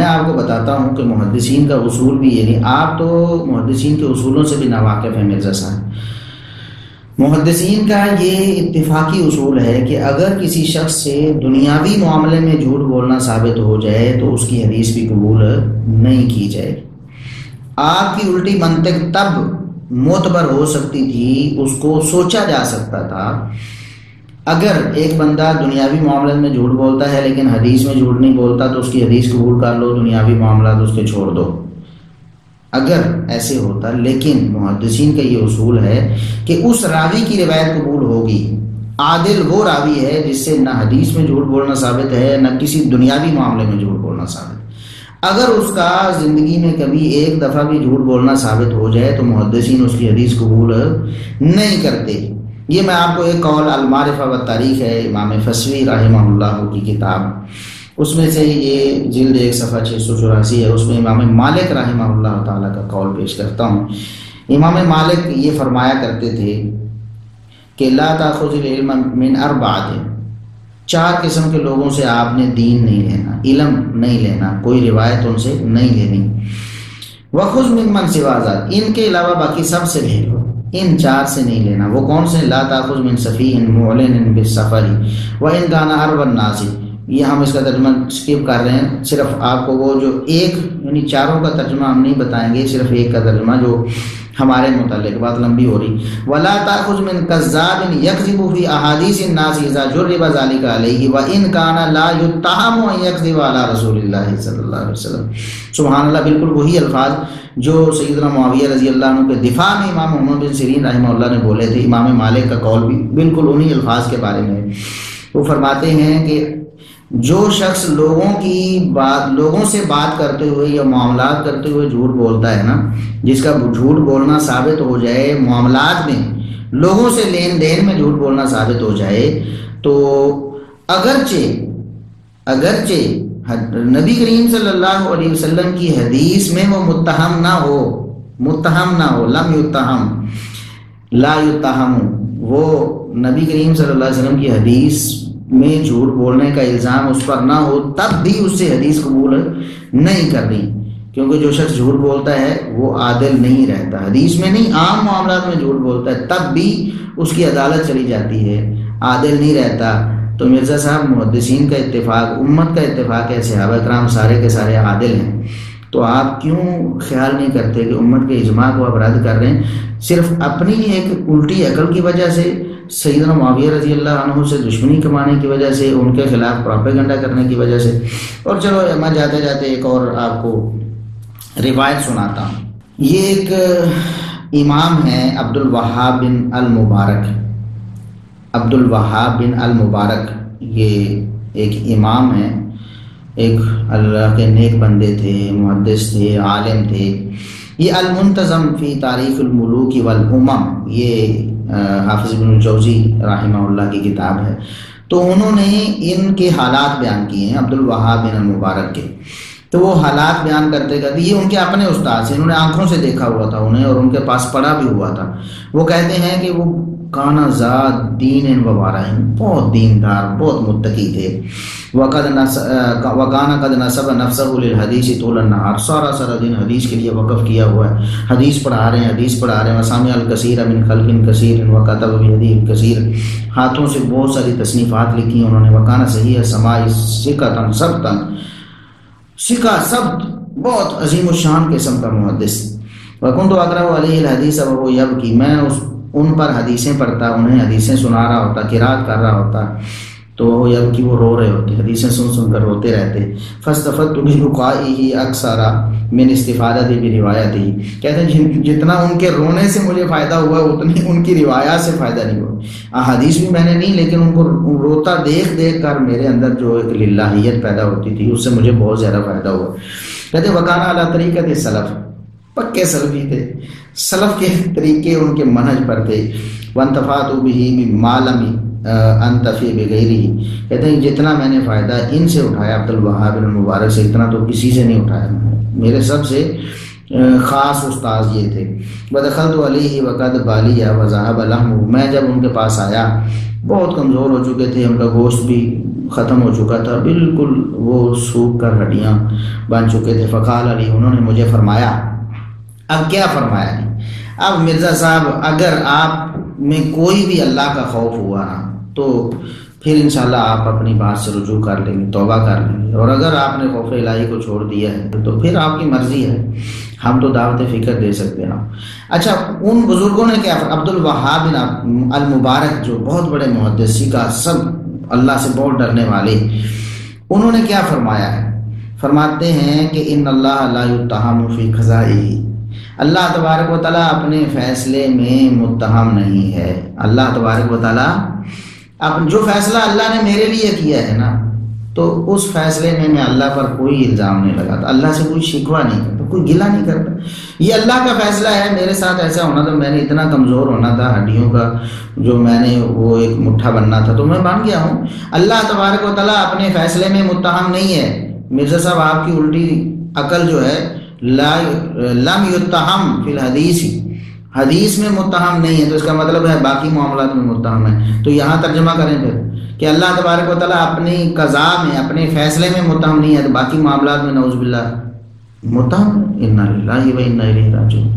میں آپ کو بتاتا ہوں کہ محدثین کا اصول بھی یہ نہیں، آپ تو محدثین کے اصولوں سے بھی ناواقف ہیں مرزا صاحب۔ محدثین کا یہ اتفاقی اصول ہے کہ اگر کسی شخص سے دنیاوی معاملے میں جھوٹ بولنا ثابت ہو جائے تو اس کی حدیث بھی قبول نہیں کی جائے۔ آپ کی الٹی منطق تب معتبر ہو سکتی تھی، اس کو سوچا جا سکتا تھا اگر ایک بندہ دنیاوی معاملات میں جھوٹ بولتا ہے لیکن حدیث میں جھوٹ نہیں بولتا تو اس کی حدیث قبول کر لو، دنیاوی معاملات اس کے چھوڑ دو، اگر ایسے ہوتا۔ لیکن محدثین کا یہ اصول ہے کہ اس راوی کی روایت قبول ہوگی۔ عادل وہ راوی ہے جس سے نہ حدیث میں جھوٹ بولنا ثابت ہے نہ کسی دنیاوی معاملے میں جھوٹ بولنا ثابت ہے۔ اگر اس کا زندگی میں کبھی ایک دفعہ بھی جھوٹ بولنا ثابت ہو جائے تو محدثین اس کی حدیث قبول نہیں کرتے۔ یہ میں آپ کو ایک قول المعرفہ والتاریخ ہے امام فسوی رحمہ اللہ کی کتاب، اس میں سے یہ جلد 1 صفحہ 684 ہے، اس میں امام مالک رحمہ اللہ تعالیٰ کا قول پیش کرتا ہوں۔ امام مالک یہ فرمایا کرتے تھے کہ لا تاخذ العلم من 4، 4 قسم کے لوگوں سے آپ نے دین نہیں لینا، علم نہیں لینا، کوئی روایت ان سے نہیں لینی۔ وخذ ممن سوا ذلک، ان کے علاوہ باقی سب سے لے لو، ان 4 سے نہیں لینا۔ وہ کون سے؟ لا تاخذ من سفیہ معلن بالسفر وان کان ارب الناس، یہ ہم اس کا ترجمہ اسکپ کر رہے ہیں، صرف آپ کو وہ جو ایک یعنی 4 کا ترجمہ ہم نہیں بتائیں گے، صرف ایک کا ترجمہ جو ہمارے متعلق، بات لمبی ہو رہی۔ ولا تاخذ من کذاب یکذب فی احادیث الناس اذا جرب ذلك علیہ وان کان لا یتهم ان یکذب علی رسول اللہ صلی اللہ علیہ وسلم۔ سبحان اللہ، بالکل وہی الفاظ جو سیدنا معاویہ رضی اللہ عنہ کے دفاع میں امام محمد بن سیرین رحمہ اللہ نے بولے تھے۔ امام مالک کا قول بھی بالکل انہی الفاظ کے بارے میں ہے۔ وہ فرماتے ہیں کہ جو شخص لوگوں سے بات کرتے ہوئے یا معاملات کرتے ہوئے جھوٹ بولتا ہے نا، جس کا جھوٹ بولنا ثابت ہو جائے، معاملات میں لوگوں سے لین دین میں جھوٹ بولنا ثابت ہو جائے، تو اگرچہ نبی کریم صلی اللہ علیہ وسلم کی حدیث میں وہ متہم نہ ہو، لم یتہم، لا یتہم، وہ نبی کریم صلی اللہ علیہ وسلم کی حدیث میں جھوٹ بولنے کا الزام اس پر نہ ہو، تب بھی اس سے حدیث قبول نہیں کرنی، کیونکہ جو شخص جھوٹ بولتا ہے وہ عادل نہیں رہتا، حدیث میں نہیں عام معاملات میں جھوٹ بولتا ہے تب بھی اس کی عدالت چلی جاتی ہے، عادل نہیں رہتا۔ تو مرزا صاحب محدثین کا اتفاق، امت کا اتفاق ہے، صحابہ کرام سارے کے سارے عادل ہیں، تو آپ کیوں خیال نہیں کرتے کہ امت کے اجماع کو آپ رد کر رہے ہیں صرف اپنی ایک الٹی عقل کی وجہ سے، سیدنا معاویہ رضی اللہ عنہ سے دشمنی کمانے کی وجہ سے، ان کے خلاف پروپیگنڈا کرنے کی وجہ سے۔ اور چلو میں جاتے جاتے ایک اور آپ کو روایت سناتا ہوں۔ یہ ایک امام ہے عبد الوہاب بن المبارک، عبد الوہاب بن المبارک، یہ ایک امام ہے، ایک اللہ کے نیک بندے تھے، محدث تھے، عالم تھے۔ یہ المنتظم فی تاریخ الملوک والامم، یہ حافظ ابن الجوزی رحمہ اللہ کی کتاب ہے۔ تو انہوں نے ان کے حالات بیان کیے ہیں عبد الوہاب بن المبارک کے، تو وہ حالات بیان کرتے یہ ان کے اپنے استاد سے، انہوں نے آنکھوں سے دیکھا ہوا تھا انہیں اور ان کے پاس پڑھا بھی ہوا تھا۔ وہ کہتے ہیں کہ وہ کانا ذات دین و ورع، بہت دیندار، بہت متقی تھے۔ وکانا قد نصب نفسہ للحدیث طول النہار، سارا دن حدیث کے لیے وقف کیا ہوا ہے، حدیث پڑھا رہے ہیں، وسامع الکثیر من خلق کثیر وکتب بیدہ الکثیر، ہاتھوں سے بہت ساری تصنیفات لکھی انہوں نے۔ وکانا صحیح سماع ثقۃ ثبتا، ثقہ ثبت، بہت عظیم الشان قسم کا محدث۔ وکنت اقرأ علیہ الحدیث وهو یبکی، میں ان پر حدیثیں پڑھتا، انہیں حدیثیں سنا رہا ہوتا، قرات کر رہا ہوتا، تو وہ یبکی، وہ رو رہے ہوتے، حدیثیں سن کر روتے رہتے۔ فاستفدت ببکائہ اکثر من استفادتہ بروایتہ، کہتے ہیں جتنا ان کے رونے سے مجھے فائدہ ہوا اتنی ان کی روایات سے فائدہ نہیں ہوا۔ حدیث بھی میں نے نہیں، لیکن ان کو روتا دیکھ کر میرے اندر جو ایک للہیت پیدا ہوتی تھی اس سے مجھے بہت زیادہ فائدہ ہوا۔ کہتے وکانا علی طریقۃ سلف، پکے سلفی تھے، سلف کے طریقے ان کے منہج پر تھے۔ وانتفعت بہ بما لم انتفع بغیرہ، کہتے ہیں جتنا میں نے فائدہ ان سے اٹھایا عبد الوہاب بن مبارک سے، اتنا تو کسی سے نہیں اٹھایا، میرے سب سے خاص استاذ یہ تھے۔ ودخلت علیہ وقد بالیہ وذهب لحمہ، میں جب ان کے پاس آیا، بہت کمزور ہو چکے تھے، ان کا گوشت بھی ختم ہو چکا تھا، بالکل وہ سوکھ کر ہڈیاں بن چکے تھے۔ فقال علی، انہوں نے مجھے فرمایا، اب کیا فرمایا جی؟ اب مرزا صاحب اگر آپ میں کوئی بھی اللہ کا خوف ہوا نا تو پھر انشاءاللہ آپ اپنی بات سے رجوع کر لیں گے، توبہ کر لیں گے، اور اگر آپ نے خوف الہی کو چھوڑ دیا ہے تو پھر آپ کی مرضی ہے، ہم تو دعوت فکر دے سکتے ہیں۔ اچھا، ان بزرگوں نے کیا، عبد الوہاب بن المبارک جو بہت بڑے محدثی کا سب اللہ سے بہت ڈرنے والے، انہوں نے کیا فرمایا ہے؟ فرماتے ہیں کہ ان اللہ لا یتہم فی قضائہ، اللہ تبارک و تعالیٰ اپنے فیصلے میں متہم نہیں ہے۔ اللہ تبارک و تعالیٰ اب جو فیصلہ اللہ نے میرے لیے کیا ہے نا، تو اس فیصلے میں اللہ پر کوئی الزام نہیں لگاتا، اللہ سے کوئی شکوہ نہیں کرتا، کوئی گلہ نہیں کرتا، یہ اللہ کا فیصلہ ہے، میرے ساتھ ایسا ہونا تھا، میں نے اتنا کمزور ہونا تھا، ہڈیوں کا جو میں نے وہ ایک مٹھا بننا تھا تو میں بن گیا ہوں۔ اللہ تبارک و تعالیٰ اپنے فیصلے میں متہم نہیں ہے۔ مرزا صاحب آپ کی الٹی عقل جو ہے، لم یتہم فی الحدیث، حدیث میں متہم نہیں ہے، تو اس کا مطلب ہے باقی معاملات میں متہم ہے۔ تو یہاں ترجمہ کریں پھر کہ اللہ تبارک و تعالیٰ اپنی قضا میں، اپنے فیصلے میں متہم نہیں ہے، تو باقی معاملات میں نعوذ باللہ متہم ہے۔ انا للہ و انا الیہ راجعون۔